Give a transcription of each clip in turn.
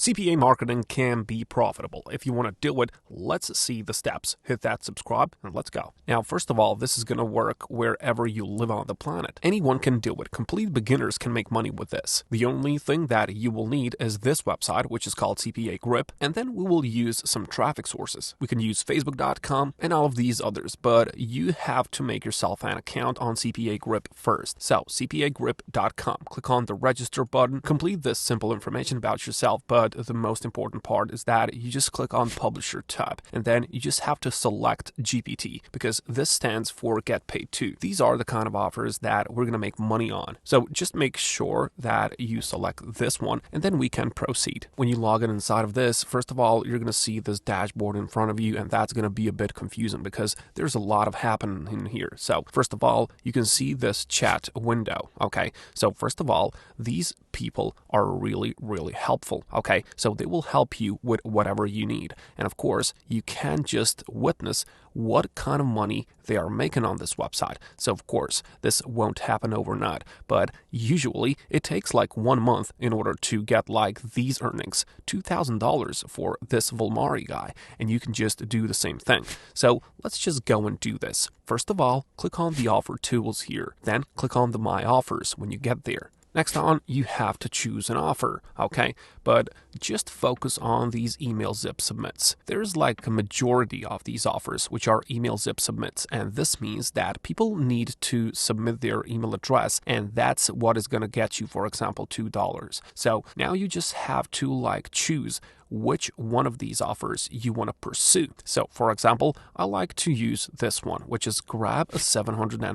CPA marketing can be profitable. If you want to do it, let's see the steps. Hit that subscribe and let's go. Now, first of all, this is going to work wherever you live on the planet. Anyone can do it. Complete beginners can make money with this. The only thing that you will need is this website, which is called CPA Grip, and then we will use some traffic sources. We can use Facebook.com and all of these others, but you have to make yourself an account on CPA Grip first. So, cpagrip.com. Click on the register button, complete this simple information about yourself, but the most important part is that you just click on Publisher tab, and then you just have to select GPT, because this stands for Get Paid To. These are the kind of offers that we're going to make money on. So just make sure that you select this one, and then we can proceed. When you log in inside of this, first of all, you're going to see this dashboard in front of you, and that's going to be a bit confusing because there's a lot of happening in here. So first of all, you can see this chat window. Okay, so first of all, these people are really helpful. Okay, so they will help you with whatever you need. And of course, you can just witness what kind of money they are making on this website. So of course, this won't happen overnight, but usually it takes like 1 month in order to get like these earnings, $2,000 for this Volmari guy, and you can just do the same thing. So let's just go and do this. First of all, click on the offer tools here, then click on the My Offers when you get there. Next on, you have to choose an offer, okay? But just focus on these email zip submits. There's like a majority of these offers which are email zip submits, and this means that people need to submit their email address, and that's what is going to get you, for example, $2. So now you just have to like choose which one of these offers you want to pursue. So for example, I like to use this one, which is grab a $750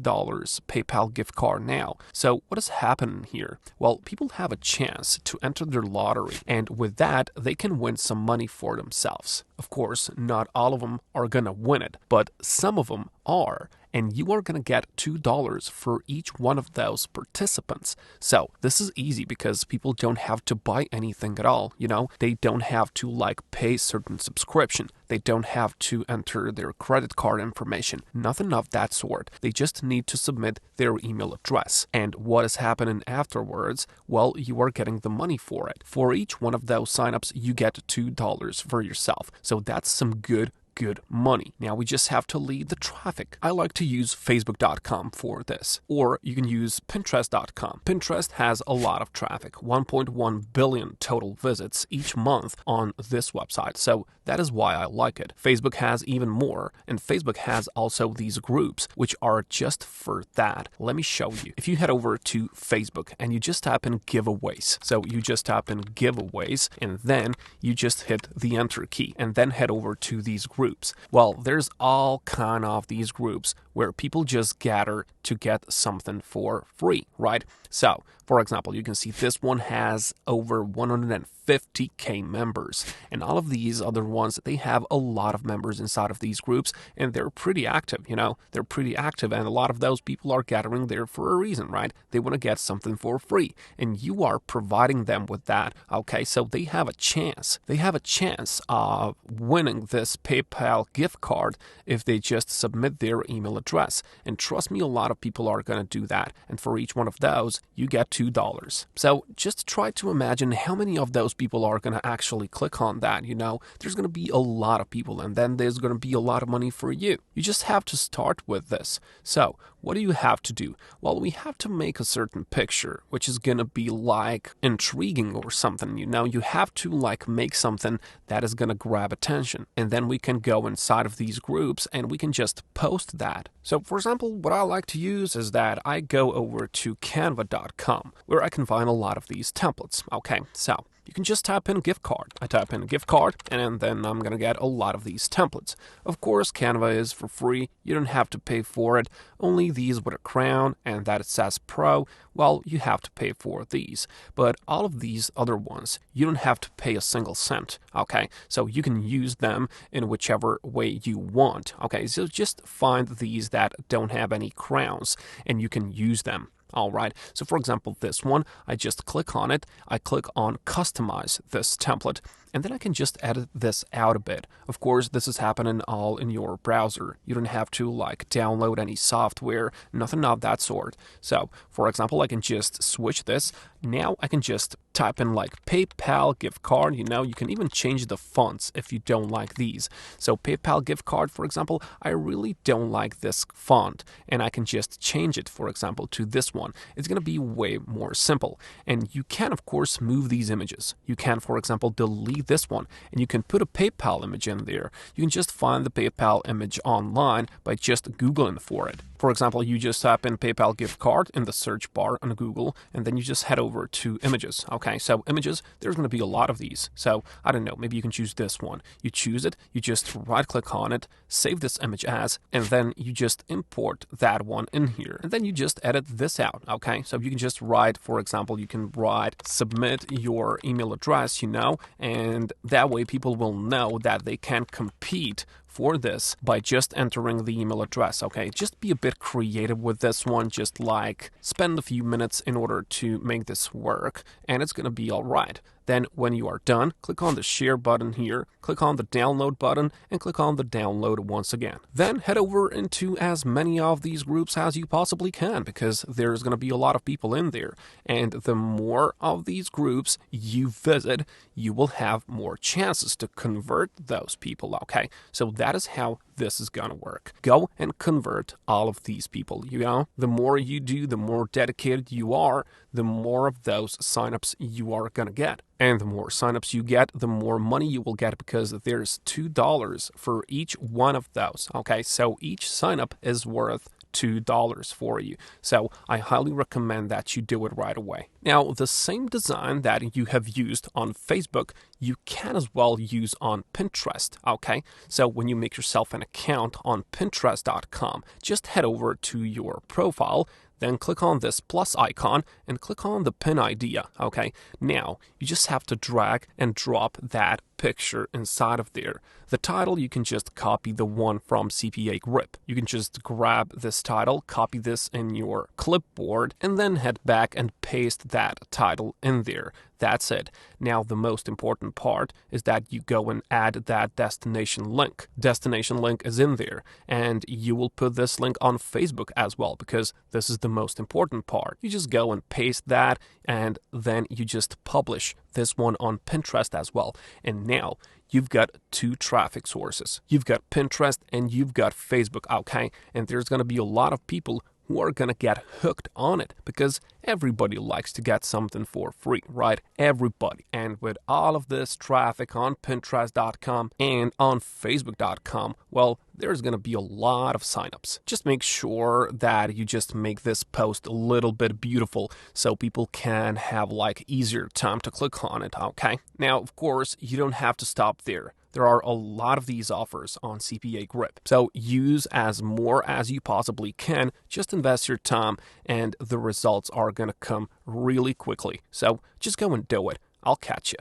PayPal gift card now. So what is happening here? Well, people have a chance to enter their lottery, and with that, they can win some money for themselves. Of course, not all of them are gonna win it, but some of them are, and you are going to get $2 for each one of those participants. So this is easy because people don't have to buy anything at all, you know? They don't have to like pay certain subscription. They don't have to enter their credit card information. Nothing of that sort. They just need to submit their email address. And what is happening afterwards? Well, you are getting the money for it. For each one of those signups, you get $2 for yourself. So that's some good money. Now we just have to lead the traffic. I like to use Facebook.com for this, or you can use Pinterest.com. Pinterest has a lot of traffic, 1.1 billion total visits each month on this website, so that is why I like it. Facebook has even more, and Facebook has also these groups which are just for that. Let me show you. If you head over to Facebook and you just type in giveaways, so you just type in giveaways and then you just hit the enter key and then head over to these groups. Well, there's all kind of these groups where people just gather to get something for free, right? So, for example, you can see this one has over 150k members, and all of these other ones, they have a lot of members inside of these groups, and they're pretty active, you know? They're pretty active, and a lot of those people are gathering there for a reason, right? They want to get something for free, and you are providing them with that, okay? So they have a chance. They have a chance of winning this PayPal gift card if they just submit their email address. And trust me, a lot of people are going to do that. And for each one of those, you get $2. So just try to imagine how many of those people are going to actually click on that, you know? There's going to be a lot of people, and then there's going to be a lot of money for you. You just have to start with this. So what do you have to do? Well, we have to make a certain picture, which is going to be like intriguing or something, you know? You have to like make something that is going to grab attention. And then we can go inside of these groups and we can just post that. So for example, what I like to use is that I go over to canva.com where I can find a lot of these templates. Okay, so you can just type in gift card. I type in gift card, and then I'm going to get a lot of these templates. Of course, Canva is for free. You don't have to pay for it. Only these with a crown and that it says Pro, well, you have to pay for these. But all of these other ones, you don't have to pay a single cent, okay? So you can use them in whichever way you want, okay? So just find these that don't have any crowns, and you can use them. All right, so for example, this one, I just click on it, I click on customize this template, and then I can just edit this out a bit. Of course, this is happening all in your browser. You don't have to like download any software, nothing of that sort. So, for example, I can just switch this, now I can just type in like PayPal gift card. You can even change the fonts if you don't like these. So PayPal gift card, for example, I really don't like this font, and I can just change it, for example, to this one. It's going to be way more simple. And you can, of course, move these images. You can, for example, delete this one, and you can put a PayPal image in there. You can just find the PayPal image online by just Googling for it. For example, you just type in PayPal gift card in the search bar on Google, and then you just head over to images. Okay, so images, there's going to be a lot of these. So I don't know, maybe you can choose this one. You choose it, you just right click on it, save this image as, and then you just import that one in here. And then you just edit this out. Okay, so you can just write, for example, you can write submit your email address, and that way people will know that they can compete for this by just entering the email address. Okay, just be a bit creative with this one, just like spend a few minutes in order to make this work, and it's gonna be all right. Then when you are done, click on the share button here, click on the download button, and click on the download once again. Then head over into as many of these groups as you possibly can, because there's going to be a lot of people in there. And the more of these groups you visit, you will have more chances to convert those people, okay? So that is how this is going to work. Go and convert all of these people. The more you do, the more dedicated you are, the more of those signups you are going to get. And the more signups you get, the more money you will get, because there's $2 for each one of those. Okay, so each signup is worth $2 for you. So I highly recommend that you do it right away. Now, the same design that you have used on Facebook, you can as well use on Pinterest. Okay, so when you make yourself an account on Pinterest.com, just head over to your profile, then click on this plus icon and click on the pin idea. Okay, now you just have to drag and drop that picture inside of there. The title, you can just copy the one from CPA Grip. You can just grab this title, copy this in your clipboard, and then head back and paste that title in there. That's it. Now, the most important part is that you go and add that destination link. Destination link is in there, and you will put this link on Facebook as well, because this is the most important part. You just go and paste that, and then you just publish this one on Pinterest as well. And now you've got two traffic sources. You've got Pinterest and you've got Facebook, okay? And there's going to be a lot of people who are going to get hooked on it, because everybody likes to get something for free, right? Everybody. And with all of this traffic on Pinterest.com and on Facebook.com, well, there's going to be a lot of signups. Just make sure that you just make this post a little bit beautiful so people can have like easier time to click on it, okay? Now, of course, you don't have to stop there. There are a lot of these offers on CPA Grip. So use as more as you possibly can. Just invest your time, and the results are going to come really quickly. So just go and do it. I'll catch you.